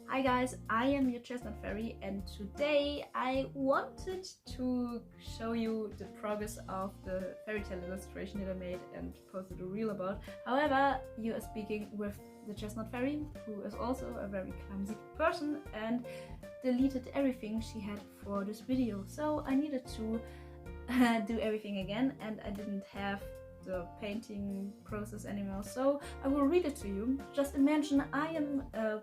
Hi guys, I am your chestnut fairy, and today I wanted to show you the progress of the fairy tale illustration that I made and posted a reel about. However, you are speaking with the chestnut fairy, who is also a very clumsy person and deleted everything she had for this video. So I needed to do everything again, and I didn't have the painting process anymore. So I will read it to you. Just imagine I am a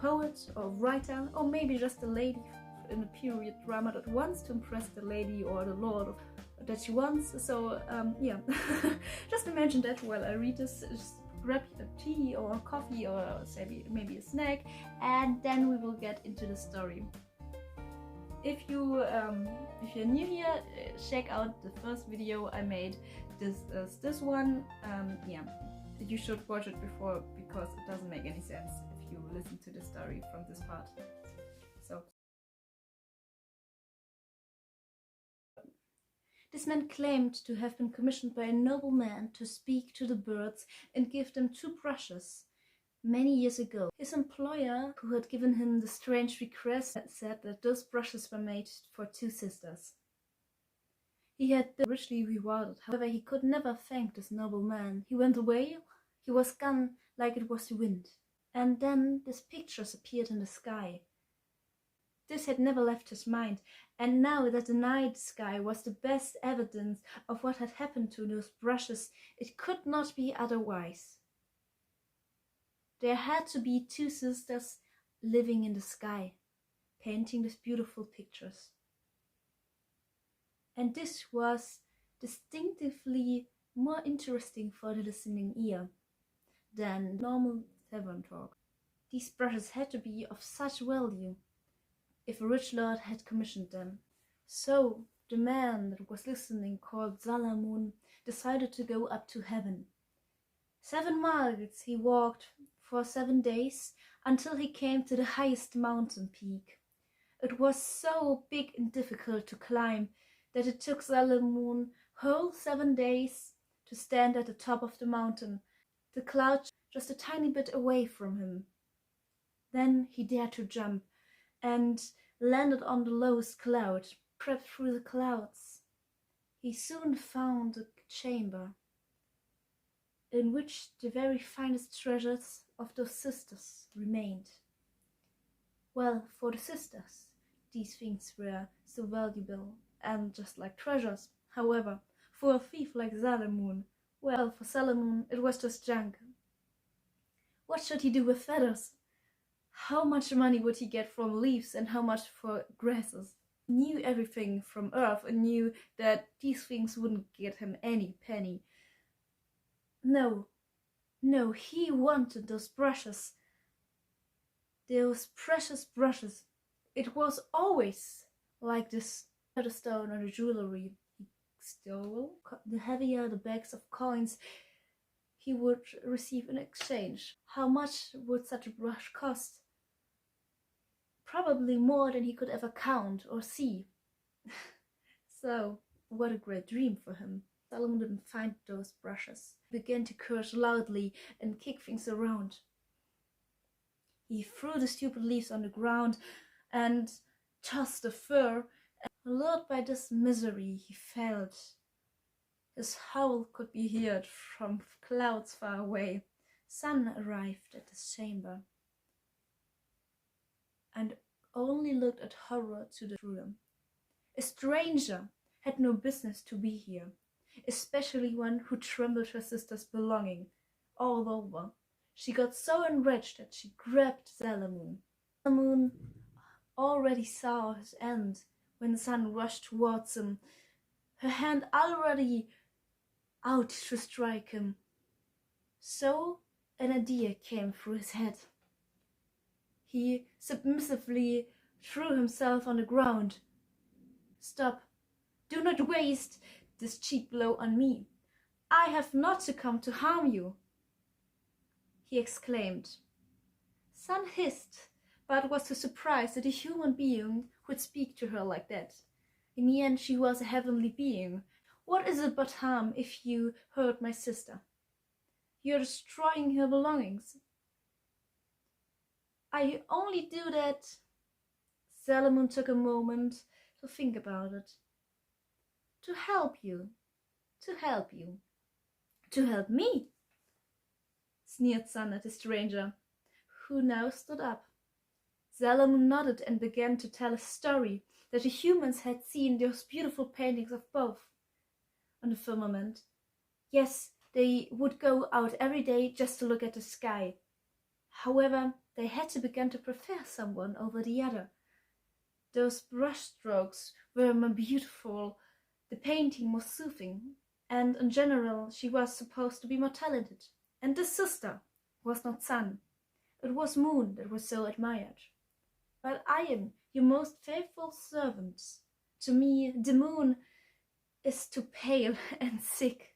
poet or writer, or maybe just a lady in a period drama that wants to impress the lady or the lord that she wants. So yeah, just imagine that while I read this. Just grab a tea or a coffee or maybe a snack, and then we will get into the story. If you're new here, check out the first video I made. This one. Yeah, you should watch it before, because it doesn't make any sense if you listen to the story from this part. So, this man claimed to have been commissioned by a nobleman to speak to the birds and give them 2 brushes. Many years ago, his employer, who had given him the strange request, said that those brushes were made for 2 sisters. He had been richly rewarded. However, he could never thank this nobleman. He went away. He was gone like it was the wind. And then these pictures appeared in the sky. This had never left his mind, and now that the night sky was the best evidence of what had happened to those brushes, it could not be otherwise. There had to be 2 sisters living in the sky, painting these beautiful pictures. And this was distinctively more interesting for the listening ear than normal tavern talk. These brushes had to be of such value if a rich lord had commissioned them. So the man that was listening, called Salamun, decided to go up to heaven. 7 miles he walked for 7 days until he came to the highest mountain peak. It was so big and difficult to climb that it took Salamun whole 7 days to stand at the top of the mountain, the cloud just a tiny bit away from him. Then he dared to jump and landed on the lowest cloud, crept through the clouds. He soon found a chamber in which the very finest treasures of those sisters remained. Well, for the sisters, these things were so valuable and just like treasures. However, for a thief like Salamun, well, for Salamun it was just junk. What should he do with feathers? How much money would he get from leaves and how much for grasses? He knew everything from earth and knew that these things wouldn't get him any penny. No, he wanted those brushes. Those precious brushes. It was always like this. The stone or the jewelry he stole, the heavier the bags of coins he would receive in exchange. How much would such a brush cost? Probably more than he could ever count or see. So, what a great dream for him. Salamun didn't find those brushes. He began to curse loudly and kick things around. He threw the stupid leaves on the ground and tossed the fur. Lured by this misery he felt, his howl could be heard from clouds far away. Sun arrived at his chamber and only looked at horror through them. A stranger had no business to be here, especially one who trampled her sister's belonging all over. She got so enraged that she grabbed Salamun. Salamun already saw his end when the sun rushed towards him, her hand already out to strike him. So an idea came through his head. He submissively threw himself on the ground. Stop! Do not waste this cheap blow on me. I have not come to harm you, he exclaimed. Sun hissed, but was too surprised that a human being would speak to her like that. In the end, she was a heavenly being. What is it but harm if you hurt my sister? You're destroying her belongings. I only do that. Solomon took a moment to think about it. To help you. To help you. To help me, sneered Sun at the stranger, who now stood up. Solomon nodded and began to tell a story that the humans had seen those beautiful paintings of both on the firmament. Yes, they would go out every day just to look at the sky. However, they had to begin to prefer someone over the other. Those brush strokes were more beautiful, the painting more soothing, and in general she was supposed to be more talented. And this sister was not Sun, it was Moon that was so admired. But I am your most faithful servant. To me, the moon is too pale and sick.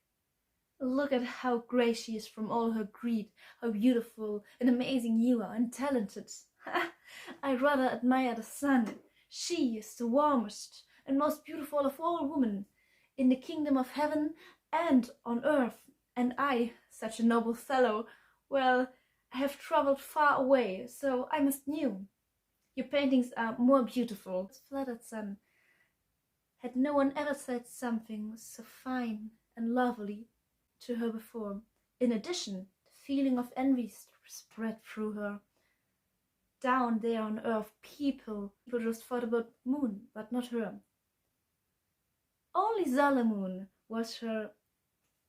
Look at how grey she is from all her greed, how beautiful and amazing you are, and talented. I rather admire the sun. She is the warmest and most beautiful of all women in the kingdom of heaven and on earth. And I, such a noble fellow, well, I have travelled far away, so I must know. Your paintings are more beautiful. Flattered Sun. Had no one ever said something so fine and lovely to her before? In addition, the feeling of envy spread through her. Down there on earth, people just thought about Moon, but not her. Only Solomon was her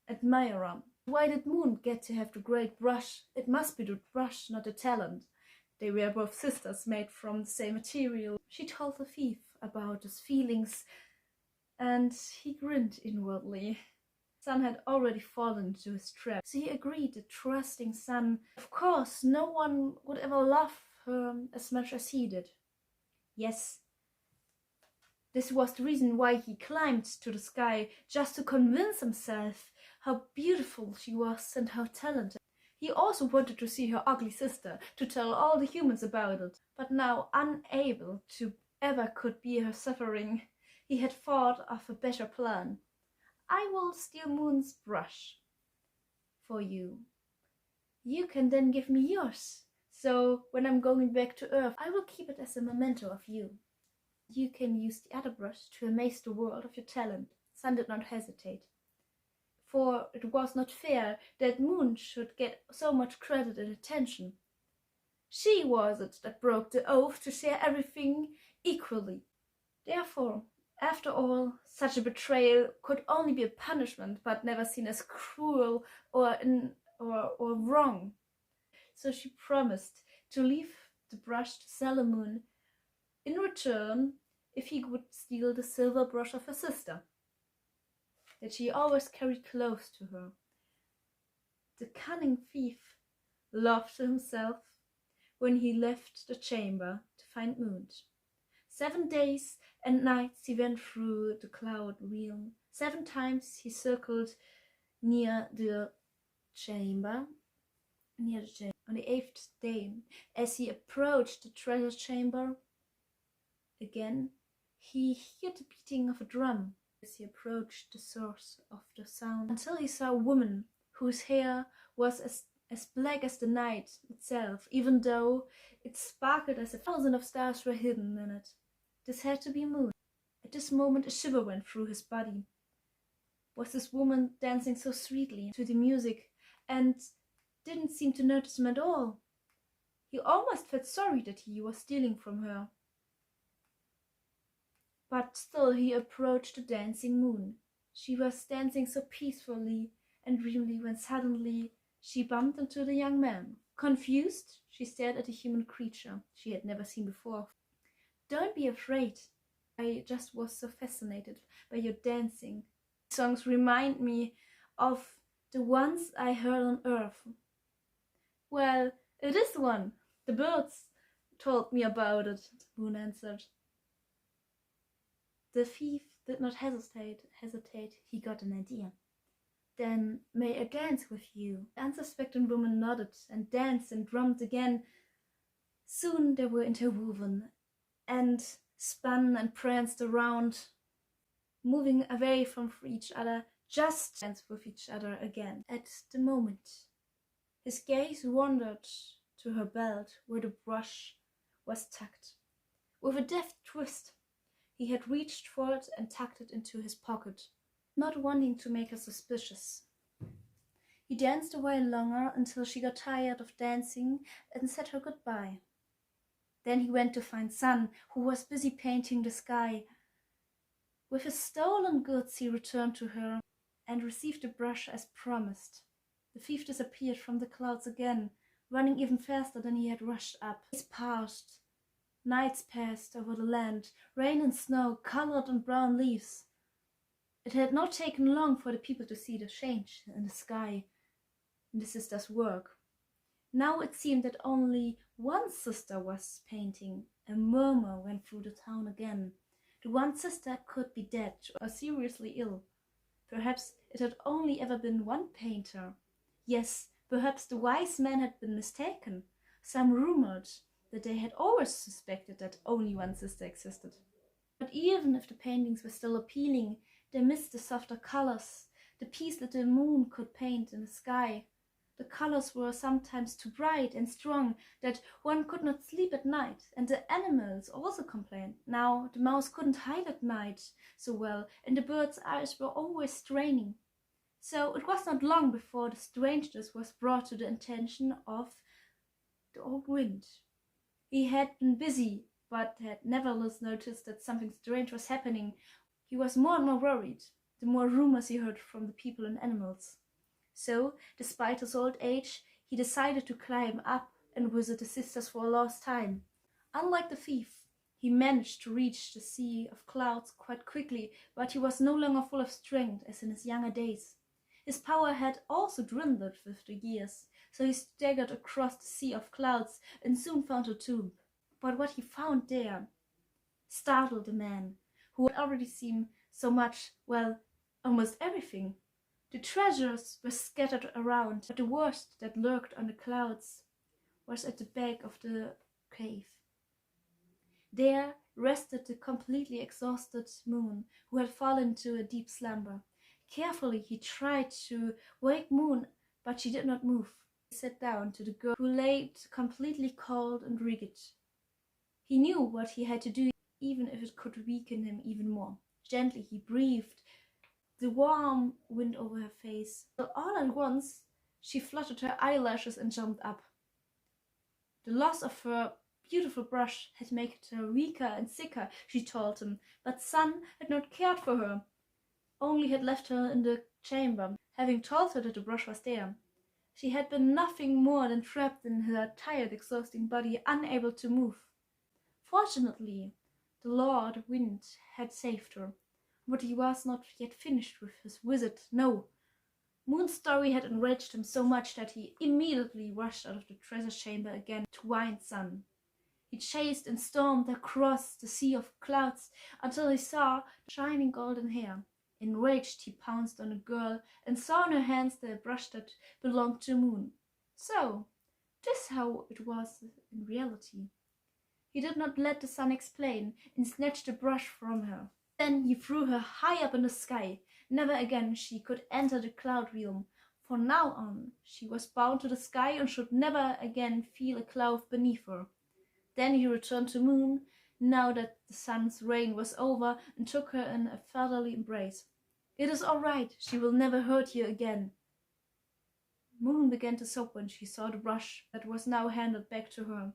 admirer. Why did Moon get to have the great brush? It must be the brush, not the talent. They were both sisters made from the same material. She told the thief about his feelings, and he grinned inwardly. Sun had already fallen into his trap, so he agreed, the trusting Sun. Of course, no one would ever love her as much as he did. Yes, this was the reason why he climbed to the sky, just to convince himself how beautiful she was and how talented. He also wanted to see her ugly sister, to tell all the humans about it. But now, unable to ever could be her suffering, he had thought of a better plan. I will steal Moon's brush for you. You can then give me yours. So when I'm going back to Earth, I will keep it as a memento of you. You can use the other brush to amaze the world of your talent. Sun did not hesitate. For it was not fair that Moon should get so much credit and attention. She was it that broke the oath to share everything equally. Therefore, after all, such a betrayal could only be a punishment, but never seen as cruel or wrong. So she promised to leave the brush to Solomon in return if he would steal the silver brush of her sister, that she always carried close to her. The cunning thief laughed to himself when he left the chamber to find Moon. 7 days and nights he went through the cloud realm. 7 times he circled near the chamber. On the 8th day, as he approached the treasure chamber, again he heard the beating of a drum as he approached the source of the sound, until he saw a woman whose hair was as black as the night itself, even though it sparkled as 1,000 of stars were hidden in it. This had to be Moon. At this moment a shiver went through his body. Was this woman dancing so sweetly to the music and didn't seem to notice him at all? He almost felt sorry that he was stealing from her. But still he approached the dancing Moon. She was dancing so peacefully and dreamily when suddenly she bumped into the young man. Confused, she stared at a human creature she had never seen before. Don't be afraid. I just was so fascinated by your dancing. Songs remind me of the ones I heard on Earth. Well, it is one. The birds told me about it, Moon answered. The thief did not hesitate. He got an idea. Then may I dance with you? The unsuspecting woman nodded and danced and drummed again. Soon they were interwoven and spun and pranced around, moving away from each other, just dance with each other again. At the moment, his gaze wandered to her belt where the brush was tucked. With a deft twist, he had reached for it and tucked it into his pocket, not wanting to make her suspicious. He danced a while longer until she got tired of dancing and said her goodbye. Then he went to find Sun, who was busy painting the sky. With his stolen goods he returned to her and received the brush as promised. The thief disappeared from the clouds again, running even faster than he had rushed up. Days passed. Nights passed over the land, rain and snow, colored and brown leaves. It had not taken long for the people to see the change in the sky, in the sister's work. Now it seemed that only one sister was painting. A murmur went through the town again. The one sister could be dead or seriously ill. Perhaps it had only ever been one painter. Yes, perhaps the wise men had been mistaken. Some rumored that they had always suspected that only one sister existed. But even if the paintings were still appealing, they missed the softer colors, the peace that the moon could paint in the sky. The colors were sometimes too bright and strong that one could not sleep at night, and the animals also complained. Now the mouse couldn't hide at night so well, and the bird's eyes were always straining. So it was not long before the strangeness was brought to the attention of the old wind. He had been busy, but had nevertheless noticed that something strange was happening. He was more and more worried, the more rumors he heard from the people and animals. So, despite his old age, he decided to climb up and visit the sisters for a last time. Unlike the thief, he managed to reach the sea of clouds quite quickly, but he was no longer full of strength as in his younger days. His power had also dwindled with the years, so he staggered across the sea of clouds and soon found a tomb. But what he found there startled the man, who had already seen so much, well, almost everything. The treasures were scattered around, but the worst that lurked on the clouds was at the back of the cave. There rested the completely exhausted moon, who had fallen into a deep slumber. Carefully he tried to wake Moon, but she did not move. He sat down to the girl, who lay completely cold and rigid. He knew what he had to do, even if it could weaken him even more. Gently he breathed the warm wind over her face. All at once she fluttered her eyelashes and jumped up. The loss of her beautiful brush had made her weaker and sicker, she told him, but Sun had not cared for her, only had left her in the chamber, having told her that the brush was there. She had been nothing more than trapped in her tired, exhausting body, unable to move. Fortunately, the Lord Wind had saved her, but he was not yet finished with his visit. No, Moon's story had enraged him so much that he immediately rushed out of the treasure chamber again to find Sun. He chased and stormed across the sea of clouds until he saw shining golden hair. Enraged, he pounced on the girl and saw in her hands the brush that belonged to Moon. So, this how it was in reality. He did not let the Sun explain and snatched the brush from her. Then he threw her high up in the sky. Never again she could enter the cloud realm. From now on, she was bound to the sky and should never again feel a cloud beneath her. Then he returned to Moon, now that the Sun's reign was over, and took her in a fatherly embrace. "It is all right, she will never hurt you again." Moon began to sob when she saw the brush that was now handed back to her.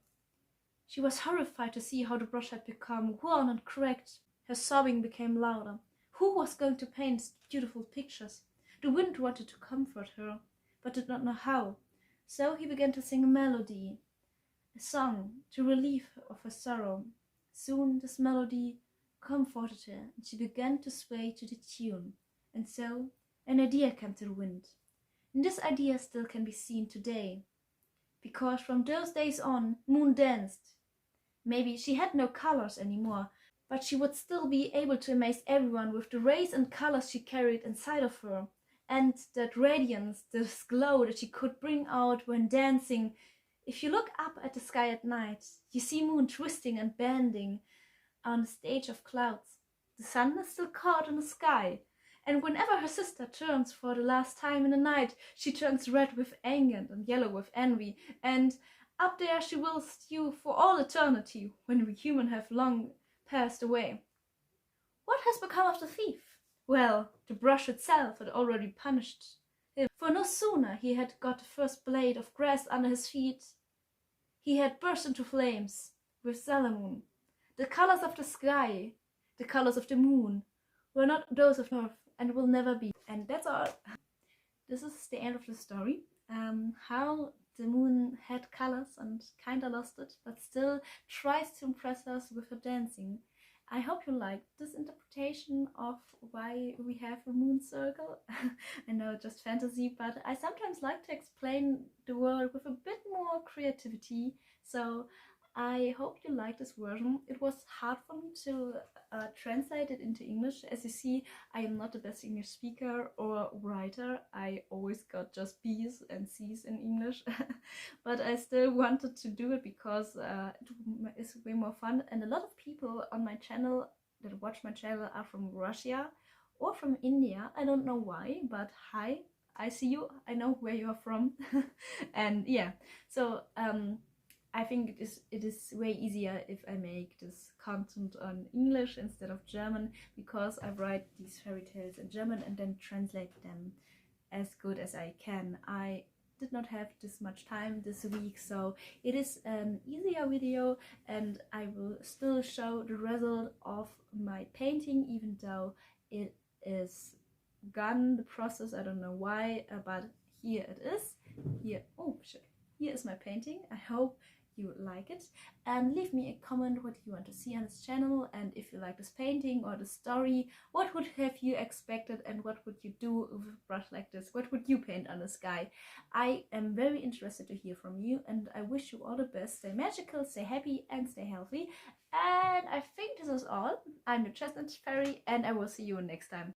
She was horrified to see how the brush had become worn and cracked. Her sobbing became louder. Who was going to paint beautiful pictures? The wind wanted to comfort her, but did not know how. So he began to sing a melody, a song to relieve her of her sorrow. Soon this melody comforted her, and she began to sway to the tune. And so an idea came to the wind. And this idea still can be seen today, because from those days on, Moon danced. Maybe she had no colors anymore, but she would still be able to amaze everyone with the rays and colors she carried inside of her, and that radiance, this glow that she could bring out when dancing. If you look up at the sky at night, you see Moon twisting and bending on a stage of clouds. The Sun is still caught in the sky, and whenever her sister turns for the last time in the night, she turns red with anger and yellow with envy, and Up there she will stew for all eternity, when we human have long passed away. What has become of the thief? Well, the brush itself had already punished him, for no sooner he had got the first blade of grass under his feet, he had burst into flames with Salamoon. The colors of the sky, the colors of the moon, were not those of Earth and will never be. And that's all. This is the end of the story. How the moon had colors and kinda lost it, but still tries to impress us with her dancing. I hope you liked this interpretation of why we have a moon circle. I know it's just fantasy, but I sometimes like to explain the world with a bit more creativity. So I hope you like this version. It was hard for me to translate it into English. As you see, I am not the best English speaker or writer. I always got just B's and C's in English. But I still wanted to do it because it is way more fun. And a lot of people on my channel that watch my channel are from Russia or from India. I don't know why, but hi, I see you. I know where you are from. And yeah, so I think it is way easier if I make this content on English instead of German, because I write these fairy tales in German and then translate them as good as I can. I did not have this much time this week, so it is an easier video, and I will still show the result of my painting, even though it is gone, the process. I don't know why, but here it is. Here, oh shit, here is my painting. I hope you like it, and leave me a comment what you want to see on this channel, and if you like this painting or the story, what would have you expected and what would you do with a brush like this? What would you paint on the sky? I am very interested to hear from you, and I wish you all the best. Stay magical, stay happy, and stay healthy. And I think this is all. I'm the Chestnut Fairy, and I will see you next time.